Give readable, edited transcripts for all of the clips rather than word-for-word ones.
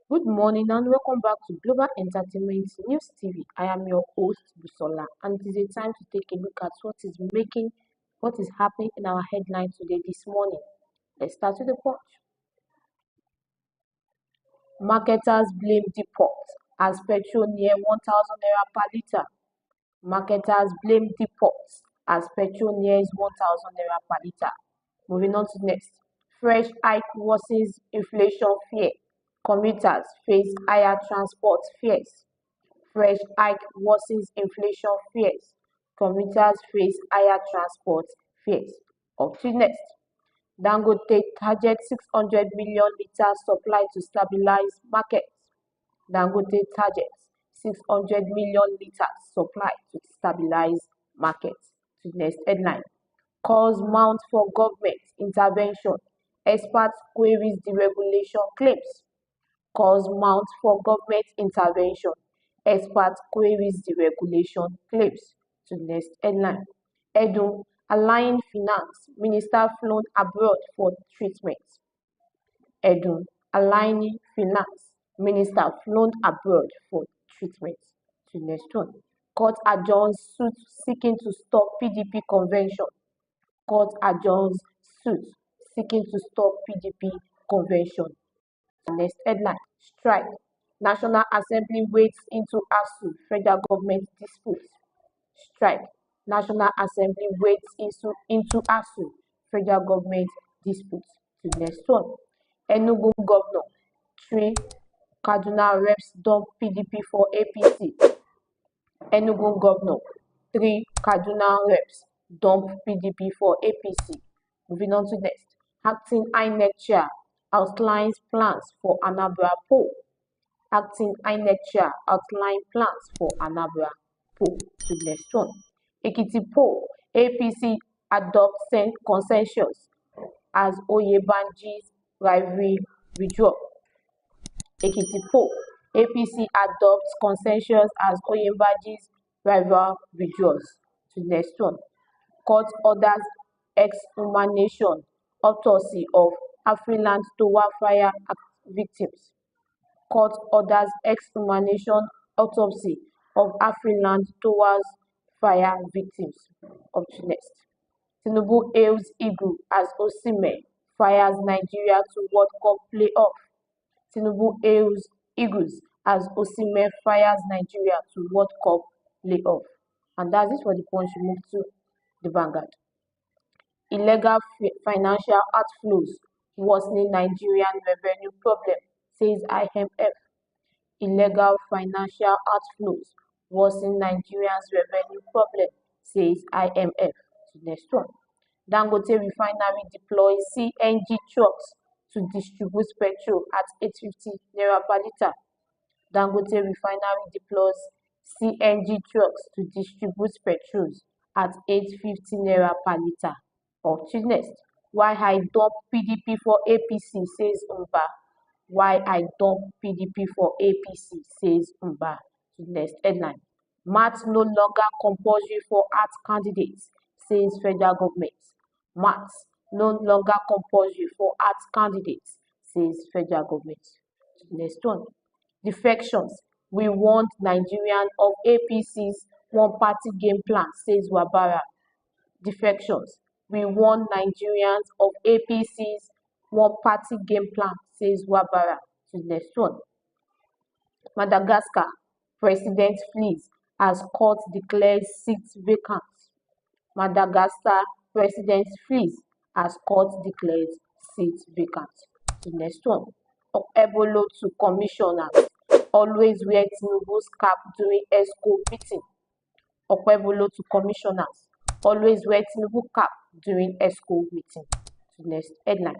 Good morning and welcome back to Global Entertainment News TV. I am your host Busola, and it is a time to take a look at what is happening in our headlines today this morning. Let's start with the punch. Marketers blame depot as petrol near 1,000 naira per litre. Marketers blame depots as petrol nears 1,000 naira per litre. Moving on to next. Fresh hike worsens inflation fear. Commuters face higher transport fares. Fresh hike worsens inflation fears. Commuters face higher transport fares. Up to next. Dangote targets 600 million litres supply to stabilize markets. Dangote targets 600 million litres supply to stabilize markets. To the next headline. Calls mount for government intervention. Experts queries deregulation claims. Calls mount for government intervention. Experts queries deregulation claims. To the next headline. Edo, align finance minister flown abroad for treatment. Edo, aligning finance minister flown abroad for treatment. To the next one. Court adjourns suit seeking to stop PDP convention. Court adjourns suit seeking to stop PDP convention. Next headline. Strike. National Assembly wades into ASU federal government dispute. Strike. National Assembly wades into ASU federal government dispute. To the next one. Enugu governor. 3 Kaduna reps dump PDP for APC. Enugu governor. 3 Kaduna reps dump PDP for APC. Moving on to next. Acting INEC chair outlines plans for Anambra poll. Acting INEC chair outlines plans for Anambra poll. To the next one. Ekiti poll. APC adopts consensus as Oyebanji's rivalry withdraw. Ekiti poll. APC adopts consensus as Oyebanji's rival withdraws. To the next one. Court orders exhumation autopsy of Afriland Tower fire victims. Court orders exhumation autopsy of Afriland Towers fire victims. Up to next. Tinubu hails Eagle as Osimhen fires Nigeria to World Cup playoff. Tinubu hails Eagles as Osimhen fires Nigeria to World Cup playoff. And that's it for the punch. We move to the Vanguard. Illegal financial outflows worsening Nigerian revenue problem, says IMF. Illegal financial outflows worsening Nigeria's revenue problem, says IMF. So next one. Dangote refinery deploys CNG trucks to distribute petrol at 850 naira per litre. Dangote refinery deploys CNG trucks to distribute petrol at 850 naira per litre. Up to next. Why I dump PDP for APC, says Mba. Why I dump PDP for APC, says Mba. To the next headline. Maths no longer compulsory for art candidates, says federal government. Maths no longer compulsory for art candidates, says federal government. To the next one. Defections. We want Nigerian of APC's one-party game plan, says Wabara. Defections. We want Nigerians of APC's one-party game plan, says Wabara. To the next one. Madagascar. President flees as court declares seats vacant. Madagascar. President flees as court declares seats vacant. To the next one. Ebolo to commissioners. Always wear Tinubu's cap during ESCO meeting. Okpebolo to commissioners. Always wear Tinubu cap during ESCO meeting. To the next headline.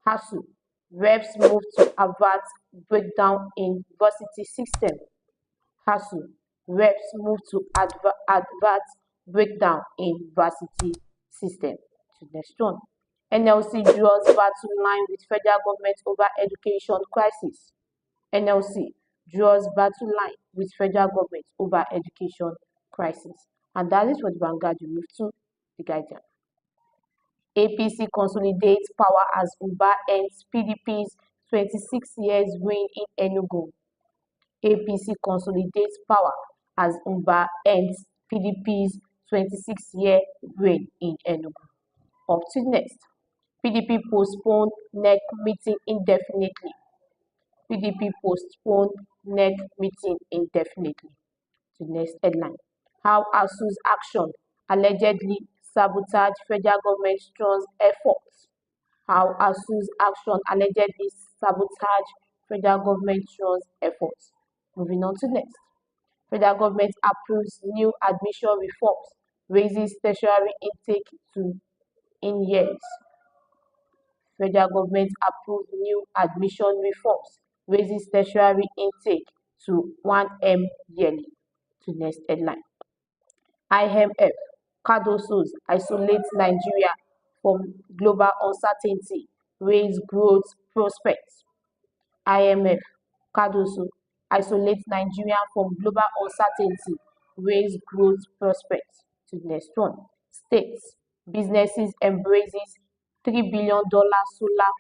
ASU. Reps move to avert breakdown in varsity system. ASU. Reps move to avert breakdown in varsity system. To the next one. NLC draws battle line with federal government over education crisis. NLC draws battle line with federal government over education crisis. And that is what the Vanguard will move to the Guardian. APC consolidates power as Uba ends PDP's 26 years reign in Enugu. APC consolidates power as Mba ends PDP's 26-year reign in Enugu. Up to next. PDP postponed NEC meeting indefinitely. PDP postponed NEC meeting indefinitely. The next headline. How ASU's action allegedly sabotaged federal government strong efforts. How ASU's action allegedly sabotaged federal government strong efforts. Moving on to next. Federal government approves new admission reforms, raises tertiary intake to in years. Federal government approves new admission reforms, raises tertiary intake to 1M yearly. To next headline. IMF Cardoso's isolates Nigeria from global uncertainty, raise growth prospects. IMF Cardoso isolates Nigeria from global uncertainty, raise growth prospects. To the next one. States, businesses embraces $3 billion solar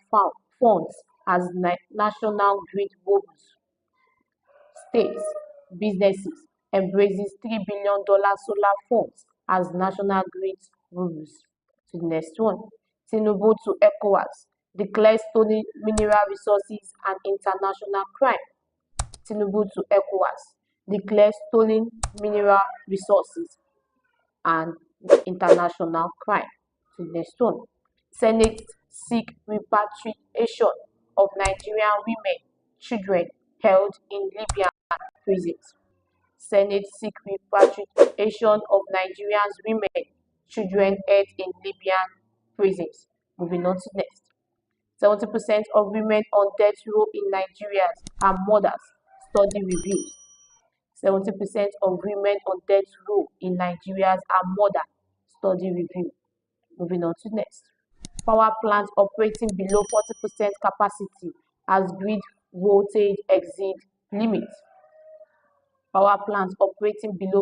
funds as national grid woes. States, businesses embraces $3 billion solar funds as national grid rules. To the next one. Tinubu to ECOWAS declares stolen mineral resources an international crime. Tinubu to ECOWAS declares stolen mineral resources an international crime. To the next one. Senate seek repatriation of Nigerian women, children held in Libyan prisons. Senate seek repatriation of Nigerian women, children held in Libyan prisons. Moving on to next. 70% of women on death row in Nigeria are mothers. Study reviews. 70% of women on death row in Nigeria are mothers. Study review. Moving on to next. Power plants operating below 40% capacity as grid voltage exceeds limits. Power plants operating below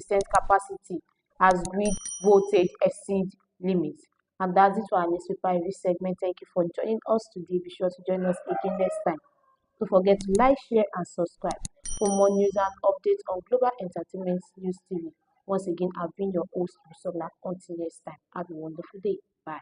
40% capacity as grid voltage exceeds limits. And that's it for our newspaper review segment. Thank you for joining us today. Be sure to join us again next time. Don't forget to like, share, and subscribe for more news and updates on Global Entertainment News TV. Once again, I've been your host, Busola. Until next time, have a wonderful day. Bye.